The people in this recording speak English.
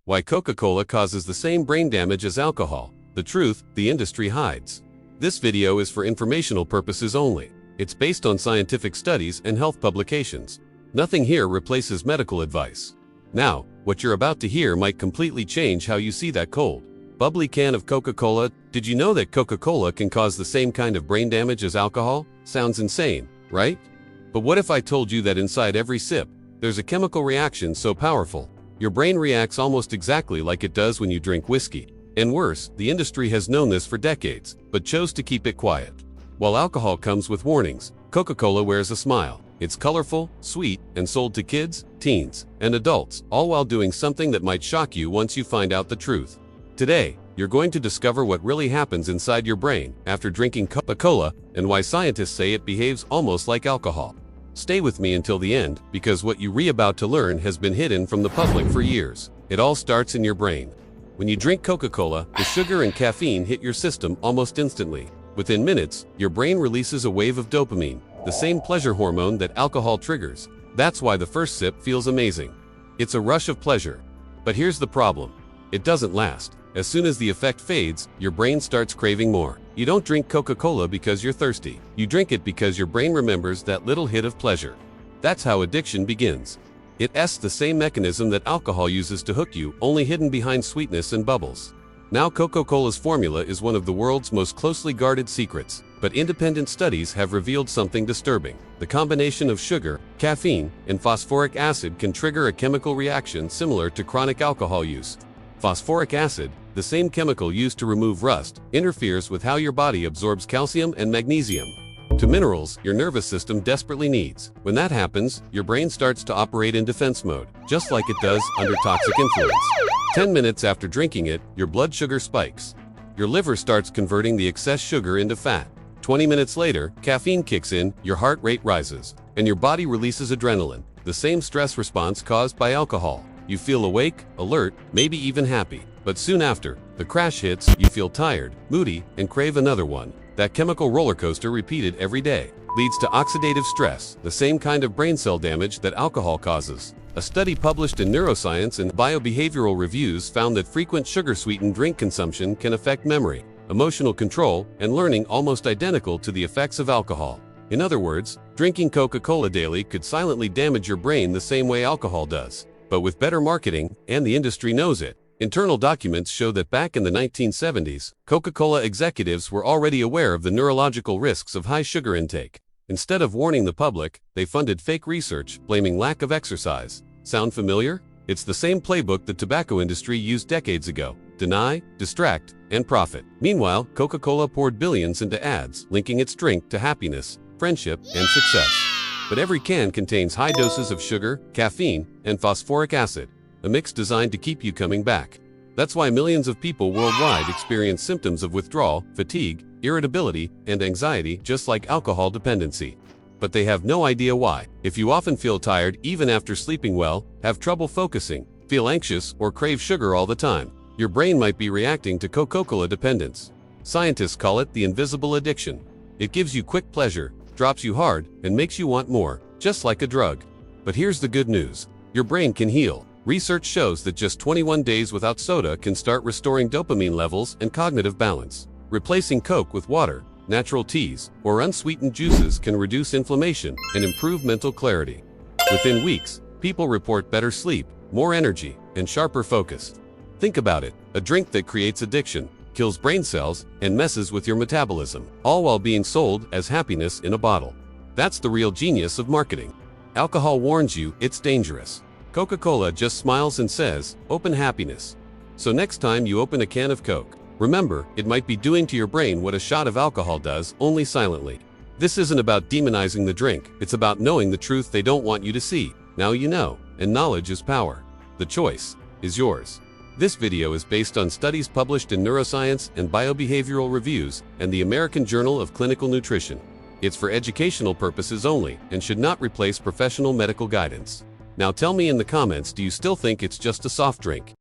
Why Coca-Cola causes the same brain damage as alcohol. The truth the industry hides. This video is for informational purposes only. It's based on scientific studies and health publications. Nothing here replaces medical advice. Now, what you're about to hear might completely change how you see that cold, bubbly can of Coca-Cola. Did you know that Coca-Cola can cause the same kind of brain damage as alcohol? Sounds insane, right? But what if I told you that inside every sip, there's a chemical reaction so powerful, your brain reacts almost exactly like it does when you drink whiskey? And worse, the industry has known this for decades, but chose to keep it quiet. While alcohol comes with warnings, Coca-Cola wears a smile. It's colorful, sweet, and sold to kids, teens, and adults, all while doing something that might shock you once you find out the truth. Today, you're going to discover what really happens inside your brain after drinking Coca-Cola and why scientists say it behaves almost like alcohol. Stay with me until the end, because what you're about to learn has been hidden from the public for years. It all starts in your brain. When you drink Coca-Cola, the sugar and caffeine hit your system almost instantly. Within minutes, your brain releases a wave of dopamine, the same pleasure hormone that alcohol triggers. That's why the first sip feels amazing. It's a rush of pleasure. But here's the problem. It doesn't last. As soon as the effect fades, your brain starts craving more. You don't drink Coca-Cola because you're thirsty. You drink it because your brain remembers that little hit of pleasure. That's how addiction begins. It's the same mechanism that alcohol uses to hook you, only hidden behind sweetness and bubbles. Now Coca-Cola's formula is one of the world's most closely guarded secrets, but independent studies have revealed something disturbing. The combination of sugar, caffeine, and phosphoric acid can trigger a chemical reaction similar to chronic alcohol use. Phosphoric acid, the same chemical used to remove rust, interferes with how your body absorbs calcium and magnesium, two minerals your nervous system desperately needs. When that happens, your brain starts to operate in defense mode, just like it does under toxic influence. 10 minutes after drinking it, your blood sugar spikes. Your liver starts converting the excess sugar into fat. 20 minutes later, caffeine kicks in, your heart rate rises, and your body releases adrenaline, the same stress response caused by alcohol. You feel awake, alert, maybe even happy. But soon after, the crash hits, you feel tired, moody, and crave another one. That chemical roller coaster repeated every day leads to oxidative stress, the same kind of brain cell damage that alcohol causes. A study published in Neuroscience and Biobehavioral Reviews found that frequent sugar-sweetened drink consumption can affect memory, emotional control, and learning almost identical to the effects of alcohol. In other words, drinking Coca-Cola daily could silently damage your brain the same way alcohol does. But with better marketing, and the industry knows it. Internal documents show that back in the 1970s, Coca-Cola executives were already aware of the neurological risks of high sugar intake. Instead of warning the public, they funded fake research, blaming lack of exercise. Sound familiar? It's the same playbook the tobacco industry used decades ago. Deny, distract, and profit. Meanwhile, Coca-Cola poured billions into ads, linking its drink to happiness, friendship, and success. But every can contains high doses of sugar, caffeine, and phosphoric acid, a mix designed to keep you coming back. That's why millions of people worldwide experience symptoms of withdrawal, fatigue, irritability, and anxiety, just like alcohol dependency. But they have no idea why. If you often feel tired even after sleeping well, have trouble focusing, feel anxious, or crave sugar all the time, your brain might be reacting to Coca-Cola dependence. Scientists call it the invisible addiction. It gives you quick pleasure, drops you hard, and makes you want more, just like a drug. But here's the good news. Your brain can heal. Research shows that just 21 days without soda can start restoring dopamine levels and cognitive balance. Replacing Coke with water, natural teas, or unsweetened juices can reduce inflammation and improve mental clarity. Within weeks, people report better sleep, more energy, and sharper focus. Think about it, a drink that creates addiction, kills brain cells, and messes with your metabolism, all while being sold as happiness in a bottle. That's the real genius of marketing. Alcohol warns you it's dangerous. Coca-Cola just smiles and says, open happiness. So next time you open a can of Coke, remember, it might be doing to your brain what a shot of alcohol does, only silently. This isn't about demonizing the drink, it's about knowing the truth they don't want you to see. Now you know, and knowledge is power. The choice is yours. This video is based on studies published in Neuroscience and Biobehavioral Reviews and the American Journal of Clinical Nutrition. It's for educational purposes only and should not replace professional medical guidance. Now tell me in the comments, do you still think it's just a soft drink?